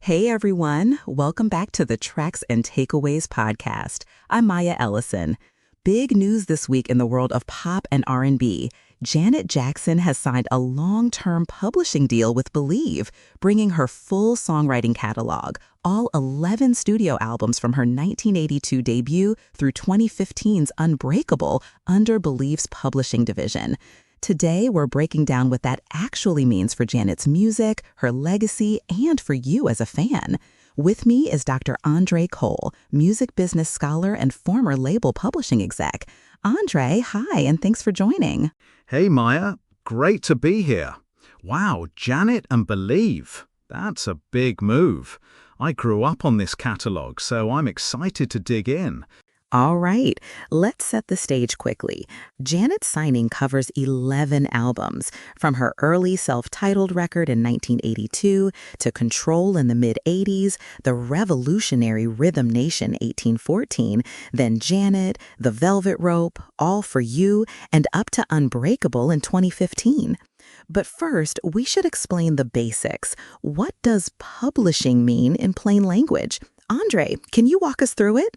Hey everyone, welcome back to the Tracks and Takeaways podcast. I'm Maya Ellison. Big news this week in the world of pop and R&B. Janet Jackson has signed a long-term publishing deal with Believe, bringing her full songwriting catalog, all 11 studio albums from her 1982 debut through 2015's Unbreakable, under Believe's publishing division. Today, we're breaking down what that actually means for Janet's music, her legacy, and for you as a fan. With me is Dr. Andre Cole, music business scholar and former label publishing exec. Andre, hi, and thanks for joining. Hey Maya, great to be here. Wow, Janet and Believe. That's a big move. I grew up on this catalog, so I'm excited to dig in. All right, let's set the stage quickly. Janet's signing covers 11 albums, from her early self-titled record in 1982 to Control in the mid-'80s, the revolutionary Rhythm Nation 1814, then Janet, The Velvet Rope, All For You, and up to Unbreakable in 2015. But first, we should explain the basics. What does publishing mean in plain language? Andre, can you walk us through it?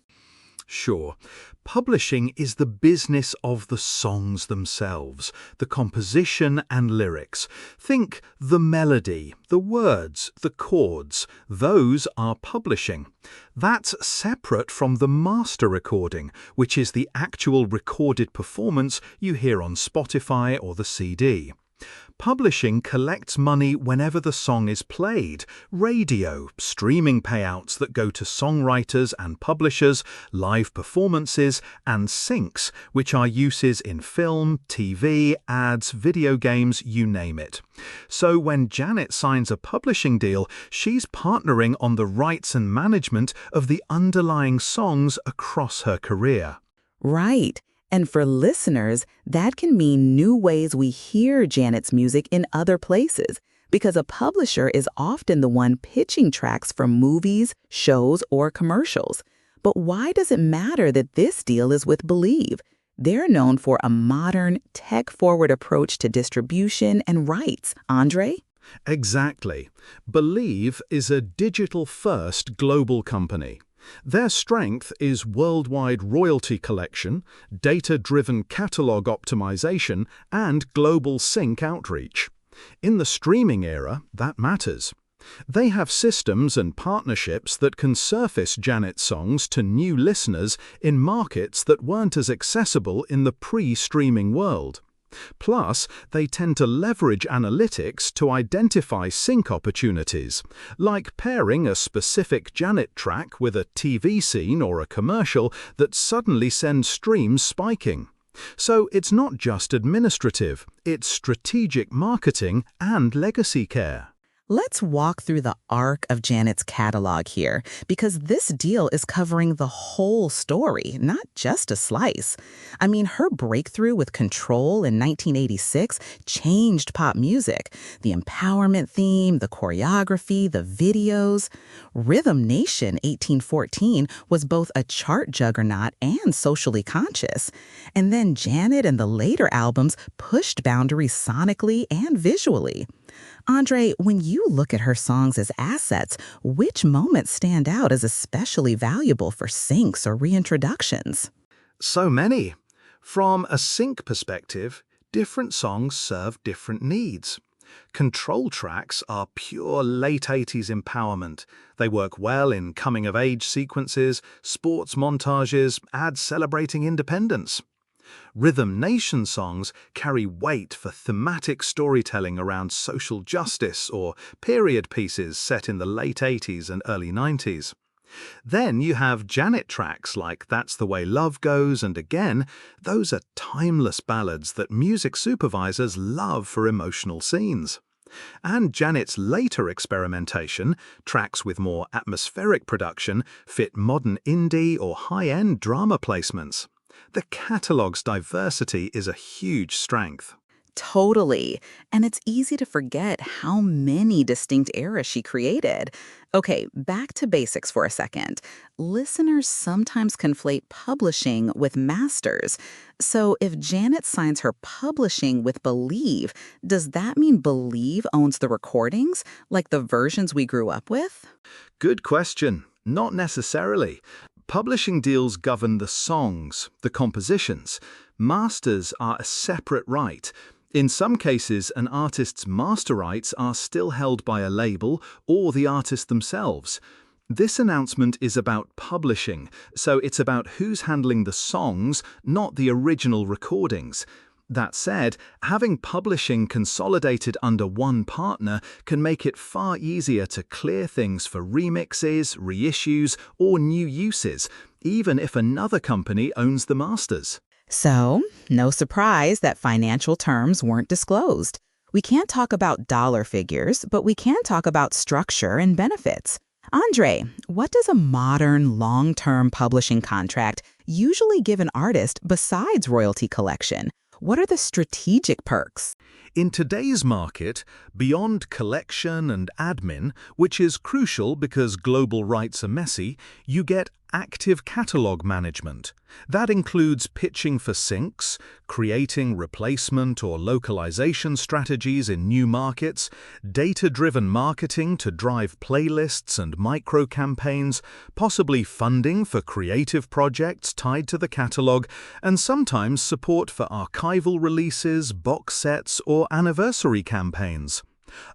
Sure. Publishing is the business of the songs themselves, the composition and lyrics. Think the melody, the words, the chords. Those are publishing. That's separate from the master recording, which is the actual recorded performance you hear on Spotify or the CD. Publishing collects money whenever the song is played, radio, streaming payouts that go to songwriters and publishers, live performances, and syncs, which are uses in film, TV, ads, video games, you name it. So when Janet signs a publishing deal, she's partnering on the rights and management of the underlying songs across her career. Right. And for listeners, that can mean new ways we hear Janet's music in other places, because a publisher is often the one pitching tracks from movies, shows, or commercials. But why does it matter that this deal is with Believe? They're known for a modern, tech-forward approach to distribution and rights. Andre? Exactly. Believe is a digital-first global company. Their strength is worldwide royalty collection, data-driven catalog optimization, and global sync outreach. In the streaming era, that matters. They have systems and partnerships that can surface Janet's songs to new listeners in markets that weren't as accessible in the pre-streaming world. Plus, they tend to leverage analytics to identify sync opportunities, like pairing a specific Janet track with a TV scene or a commercial that suddenly sends streams spiking. So it's not just administrative, it's strategic marketing and legacy care. Let's walk through the arc of Janet's catalog here, because this deal is covering the whole story, not just a slice. I mean, her breakthrough with Control in 1986 changed pop music. The empowerment theme, the choreography, the videos. Rhythm Nation 1814 was both a chart juggernaut and socially conscious. And then Janet and the later albums pushed boundaries sonically and visually. Andre, when you look at her songs as assets, which moments stand out as especially valuable for syncs or reintroductions? So many. From a sync perspective, different songs serve different needs. Control tracks are pure late 80s empowerment. They work well in coming-of-age sequences, sports montages, ads celebrating independence. Rhythm Nation songs carry weight for thematic storytelling around social justice or period pieces set in the late 80s and early 90s. Then you have Janet tracks like That's the Way Love Goes and Again. Those are timeless ballads that music supervisors love for emotional scenes. And Janet's later experimentation, tracks with more atmospheric production, fit modern indie or high-end drama placements. The catalog's diversity is a huge strength. Totally. And it's easy to forget how many distinct eras she created. Okay, back to basics for a second. Listeners sometimes conflate publishing with masters. So if Janet signs her publishing with Believe, does that mean Believe owns the recordings, like the versions we grew up with? Good question. Not necessarily. Publishing deals govern the songs, the compositions. Masters are a separate right. In some cases, an artist's master rights are still held by a label or the artist themselves. This announcement is about publishing, so it's about who's handling the songs, not the original recordings. That said, having publishing consolidated under one partner can make it far easier to clear things for remixes, reissues, or new uses, even if another company owns the masters. So, no surprise that financial terms weren't disclosed. We can't talk about dollar figures, but we can talk about structure and benefits. Andre, what does a modern, long-term publishing contract usually give an artist besides royalty collection? What are the strategic perks? In today's market, beyond collection and admin, which is crucial because global rights are messy, you get active catalog management. That includes pitching for syncs, creating replacement or localization strategies in new markets, data-driven marketing to drive playlists and micro-campaigns, possibly funding for creative projects tied to the catalog, and sometimes support for archival releases, box sets, or anniversary campaigns.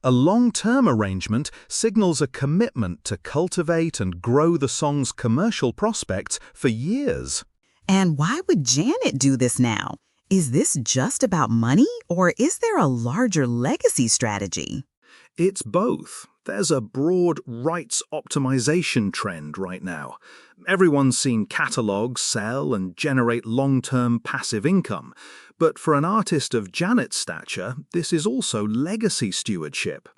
A long-term arrangement signals a commitment to cultivate and grow the song's commercial prospects for years. And why would Janet do this now? Is this just about money, or is there a larger legacy strategy? It's both. There's a broad rights optimization trend right now. Everyone's seen catalogs sell and generate long-term passive income. But for an artist of Janet's stature, this is also legacy stewardship.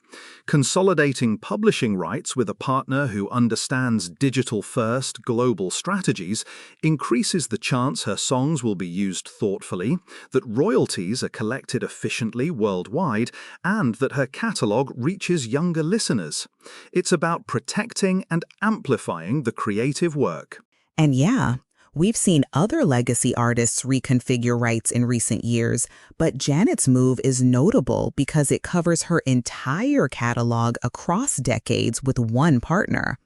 Consolidating publishing rights with a partner who understands digital-first global strategies increases the chance her songs will be used thoughtfully, that royalties are collected efficiently worldwide, and that her catalog reaches younger listeners. It's about protecting and amplifying the creative work. And yeah, we've seen other legacy artists reconfigure rights in recent years, but Janet's move is notable because it covers her entire catalog across decades with one partner.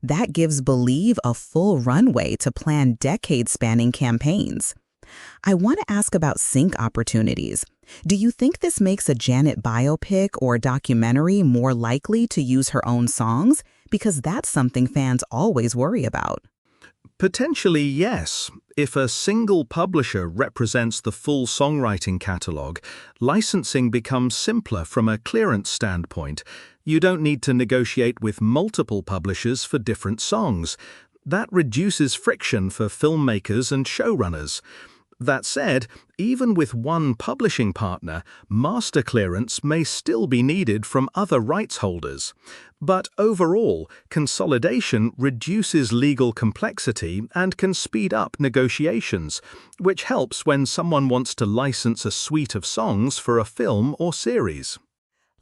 That gives Believe a full runway to plan decade-spanning campaigns. I want to ask about sync opportunities. Do you think this makes a Janet biopic or documentary more likely to use her own songs? Because that's something fans always worry about. Potentially, yes. If a single publisher represents the full songwriting catalog, licensing becomes simpler from a clearance standpoint. You don't need to negotiate with multiple publishers for different songs. That reduces friction for filmmakers and showrunners. That said, even with one publishing partner, master clearance may still be needed from other rights holders. But overall, consolidation reduces legal complexity and can speed up negotiations, which helps when someone wants to license a suite of songs for a film or series.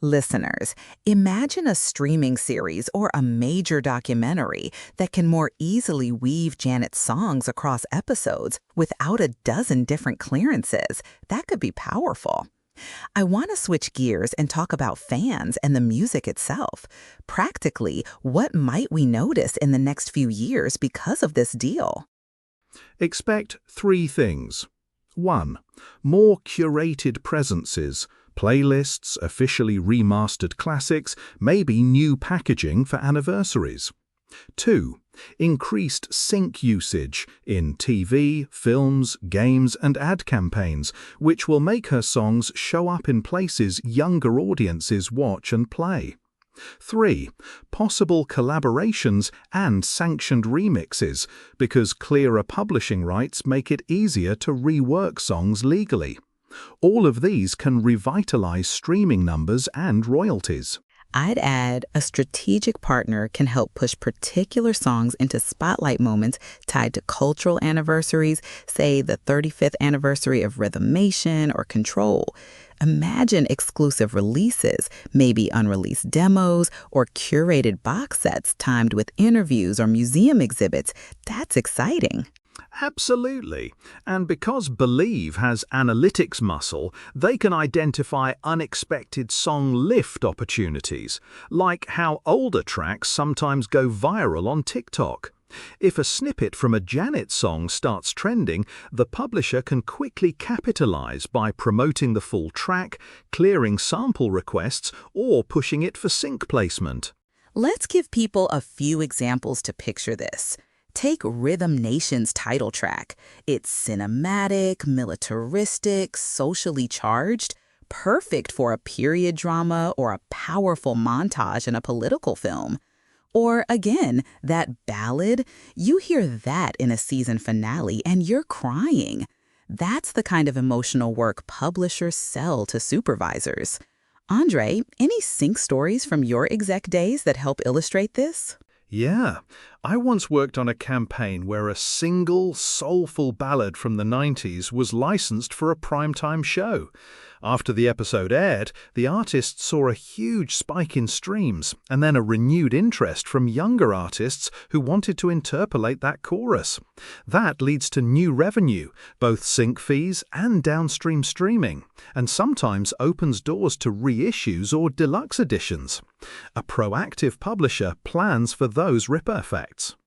Listeners, imagine a streaming series or a major documentary that can more easily weave Janet's songs across episodes without a dozen different clearances. That could be powerful. I want to switch gears and talk about fans and the music itself. Practically, what might we notice in the next few years because of this deal? Expect 3 things. 1. More curated presences. Playlists, officially remastered classics, maybe new packaging for anniversaries. 2. Increased sync usage in TV, films, games, and ad campaigns, which will make her songs show up in places younger audiences watch and play. 3. Possible collaborations and sanctioned remixes, because clearer publishing rights make it easier to rework songs legally. All of these can revitalize streaming numbers and royalties. I'd add a strategic partner can help push particular songs into spotlight moments tied to cultural anniversaries, say the 35th anniversary of Rhythm Nation or Control. Imagine exclusive releases, maybe unreleased demos or curated box sets timed with interviews or museum exhibits. That's exciting. Absolutely. And because Believe has analytics muscle, they can identify unexpected song lift opportunities, like how older tracks sometimes go viral on TikTok. If a snippet from a Janet song starts trending, the publisher can quickly capitalize by promoting the full track, clearing sample requests, or pushing it for sync placement. Let's give people a few examples to picture this. Take Rhythm Nation's title track. It's cinematic, militaristic, socially charged, perfect for a period drama or a powerful montage in a political film. Or again, that ballad, you hear that in a season finale and you're crying. That's the kind of emotional work publishers sell to supervisors. Andre, any sync stories from your exec days that help illustrate this? Yeah, I once worked on a campaign where a single, soulful ballad from the 90s was licensed for a primetime show. After the episode aired, the artist saw a huge spike in streams and then a renewed interest from younger artists who wanted to interpolate that chorus. That leads to new revenue, both sync fees and downstream streaming, and sometimes opens doors to reissues or deluxe editions. A proactive publisher plans for those ripple effects.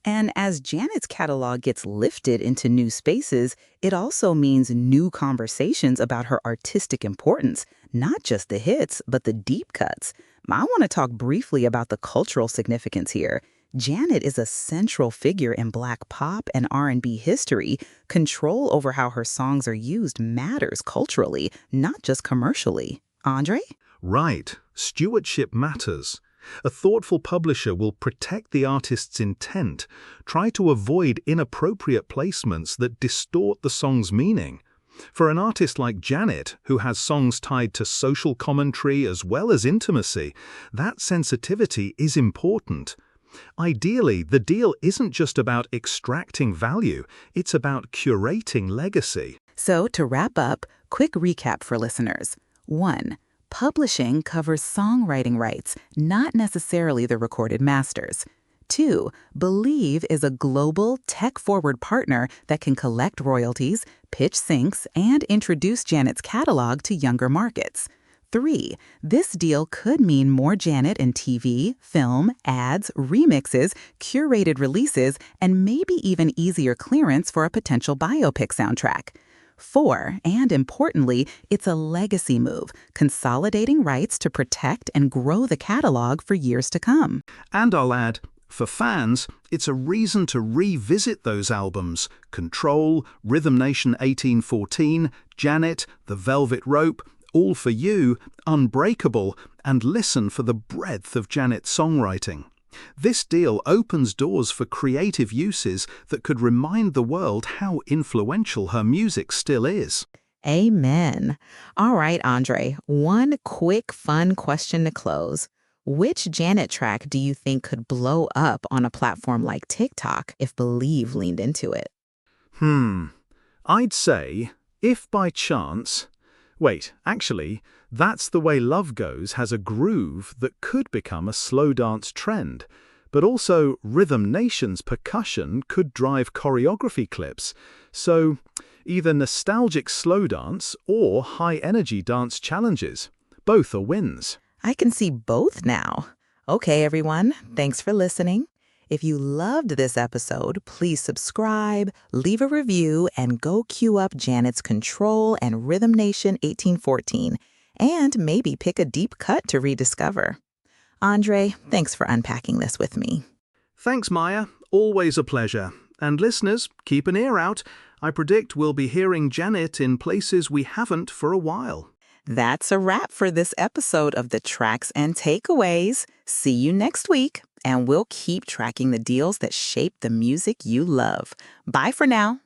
And as Janet's catalog gets lifted into new spaces, it also means new conversations about her artistic importance, not just the hits, but the deep cuts. I want to talk briefly about the cultural significance here. Janet is a central figure in Black pop and R&B history. Control over how her songs are used matters culturally, not just commercially. Andre? Right, stewardship matters. A thoughtful publisher will protect the artist's intent, try to avoid inappropriate placements that distort the song's meaning. For an artist like Janet, who has songs tied to social commentary as well as intimacy, that sensitivity is important. Ideally, the deal isn't just about extracting value, it's about curating legacy. So, to wrap up, quick recap for listeners. 1. Publishing covers songwriting rights, not necessarily the recorded masters. 2. Believe is a global, tech-forward partner that can collect royalties, pitch syncs, and introduce Janet's catalog to younger markets. 3. This deal could mean more Janet in TV, film, ads, remixes, curated releases, and maybe even easier clearance for a potential biopic soundtrack. 4, and importantly, it's a legacy move, consolidating rights to protect and grow the catalog for years to come. And I'll add, for fans, it's a reason to revisit those albums: Control, Rhythm Nation 1814, Janet, The Velvet Rope, All For You, Unbreakable, and listen for the breadth of Janet's songwriting. This deal opens doors for creative uses that could remind the world how influential her music still is. Amen. All right, Andre, one quick, fun question to close. Which Janet track do you think could blow up on a platform like TikTok if Believe leaned into it? I'd say, if by chance... Wait, actually, That's the Way Love Goes has a groove that could become a slow dance trend, but also Rhythm Nation's percussion could drive choreography clips, so either nostalgic slow dance or high-energy dance challenges. Both are wins. I can see both now. Okay, everyone, thanks for listening. If you loved this episode, please subscribe, leave a review, and go queue up Janet's Control and Rhythm Nation 1814, and maybe pick a deep cut to rediscover. Andre, thanks for unpacking this with me. Thanks, Maya. Always a pleasure. And listeners, keep an ear out. I predict we'll be hearing Janet in places we haven't for a while. That's a wrap for this episode of the Tracks and Takeaways. See you next week, and we'll keep tracking the deals that shape the music you love. Bye for now.